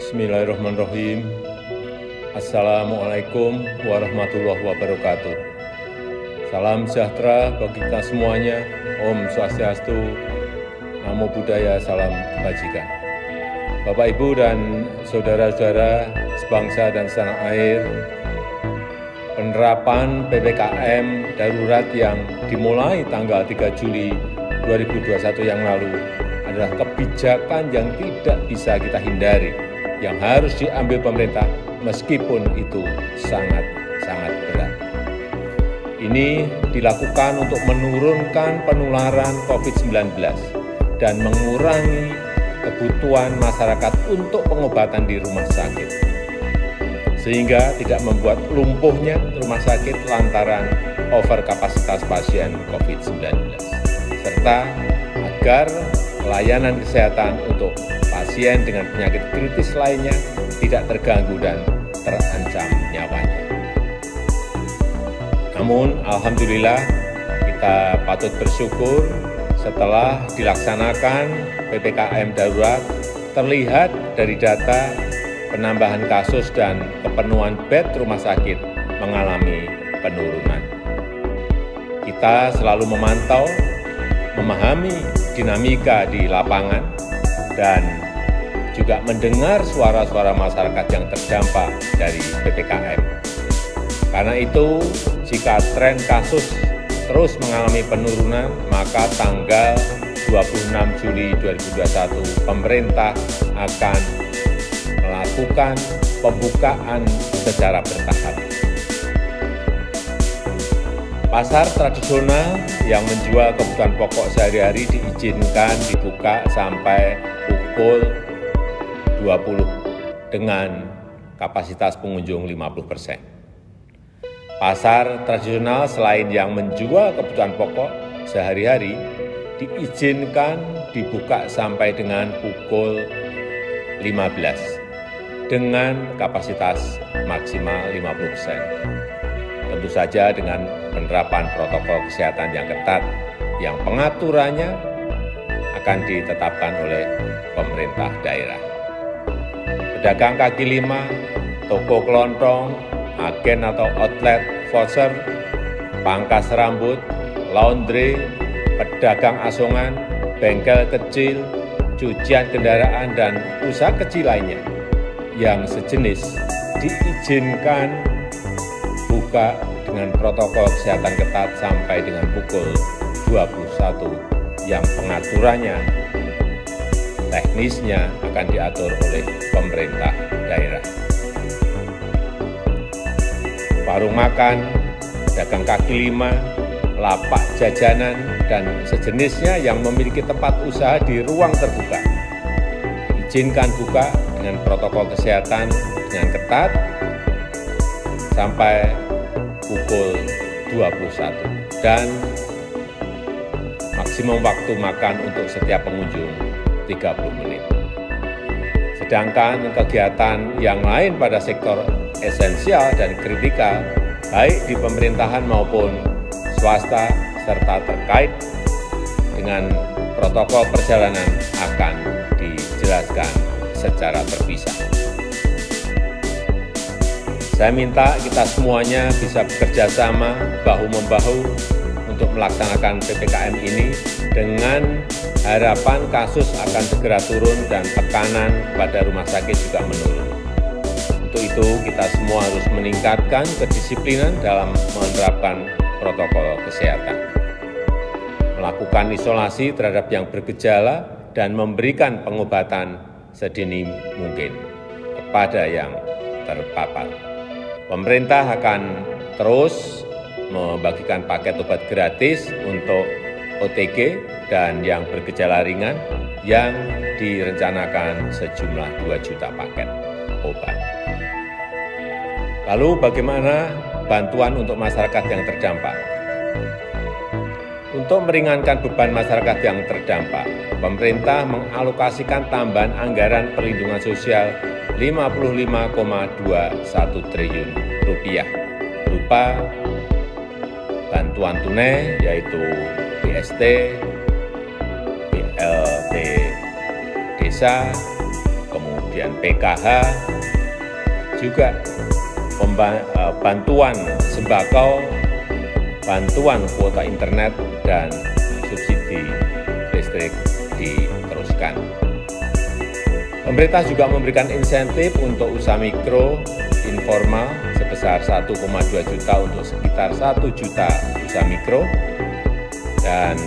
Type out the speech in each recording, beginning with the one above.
Bismillahirrahmanirrahim. Assalamualaikum warahmatullahi wabarakatuh. Salam sejahtera bagi kita semuanya. Om Swastiastu, Namo Buddhaya, salam kebajikan. Bapak, Ibu, dan saudara-saudara sebangsa dan setanah air, penerapan PPKM darurat yang dimulai tanggal 3 Juli 2021 yang lalu adalah kebijakan yang tidak bisa kita hindari, yang harus diambil pemerintah meskipun itu sangat berat. Ini dilakukan untuk menurunkan penularan COVID-19 dan mengurangi kebutuhan masyarakat untuk pengobatan di rumah sakit, sehingga tidak membuat lumpuhnya rumah sakit lantaran overkapasitas pasien COVID-19, serta agar pelayanan kesehatan untuk pasien dengan penyakit kritis lainnya tidak terganggu dan terancam nyawanya. Namun, alhamdulillah, kita patut bersyukur setelah dilaksanakan PPKM darurat, terlihat dari data penambahan kasus dan kepenuhan bed rumah sakit mengalami penurunan. Kita selalu memantau, memahami dinamika di lapangan, dan juga mendengar suara-suara masyarakat yang terdampak dari PPKM. Karena itu, jika tren kasus terus mengalami penurunan, maka tanggal 26 Juli 2021 pemerintah akan melakukan pembukaan secara bertahap. Pasar tradisional yang menjual kebutuhan pokok sehari-hari diizinkan dibuka sampai pukul 20 dengan kapasitas pengunjung 50%. Pasar tradisional selain yang menjual kebutuhan pokok sehari-hari diizinkan dibuka sampai dengan pukul 15 dengan kapasitas maksimal 50%. Tentu saja dengan penerapan protokol kesehatan yang ketat, yang pengaturannya akan ditetapkan oleh pemerintah daerah. Pedagang kaki lima, toko kelontong, agen atau outlet, voucher, pangkas rambut, laundry, pedagang asongan, bengkel kecil, cucian kendaraan, dan usaha kecil lainnya yang sejenis diizinkan buka dengan protokol kesehatan ketat sampai dengan pukul 21 yang pengaturannya teknisnya akan diatur oleh pemerintah daerah. Warung makan, dagang kaki lima, lapak jajanan, dan sejenisnya yang memiliki tempat usaha di ruang terbuka diizinkan buka dengan protokol kesehatan dengan ketat sampai pukul 21 dan maksimum waktu makan untuk setiap pengunjung 30 menit. Sedangkan kegiatan yang lain pada sektor esensial dan kritikal, baik di pemerintahan maupun swasta, serta terkait dengan protokol perjalanan akan dijelaskan secara terpisah. Saya minta kita semuanya bisa bekerja sama, bahu-membahu untuk melaksanakan PPKM ini dengan harapan kasus akan segera turun dan tekanan pada rumah sakit juga menurun. Untuk itu, kita semua harus meningkatkan kedisiplinan dalam menerapkan protokol kesehatan, melakukan isolasi terhadap yang bergejala, dan memberikan pengobatan sedini mungkin kepada yang terpapar. Pemerintah akan terus membagikan paket obat gratis untuk OTG dan yang bergejala ringan yang direncanakan sejumlah 2 juta paket obat. Lalu bagaimana bantuan untuk masyarakat yang terdampak? Untuk meringankan beban masyarakat yang terdampak, pemerintah mengalokasikan tambahan anggaran perlindungan sosial 55,21 triliun rupiah berupa bantuan tunai yaitu BST, BLT Desa, kemudian kemudian PKH, juga bantuan sembako, bantuan kuota internet, dan subsidi listrik diteruskan. Pemerintah juga memberikan insentif untuk usaha mikro informal sebesar 1,2 juta untuk sekitar 1 juta usaha mikro, dan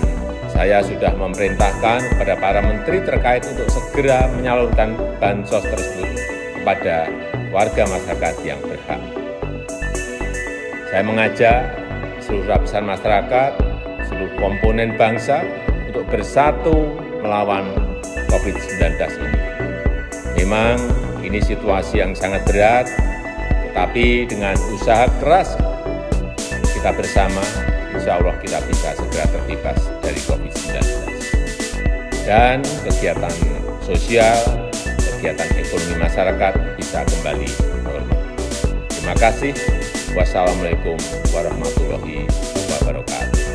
saya sudah memerintahkan kepada para menteri terkait untuk segera menyalurkan bansos tersebut kepada warga masyarakat yang berhak. Saya mengajak seluruh lapisan masyarakat, seluruh komponen bangsa untuk bersatu melawan COVID-19 ini. Memang ini situasi yang sangat berat, tetapi dengan usaha keras kita bersama, insya Allah kita bisa segera terbebas dari COVID-19. Dan kegiatan sosial, kegiatan ekonomi masyarakat bisa kembali normal. Terima kasih. Wassalamualaikum warahmatullahi wabarakatuh.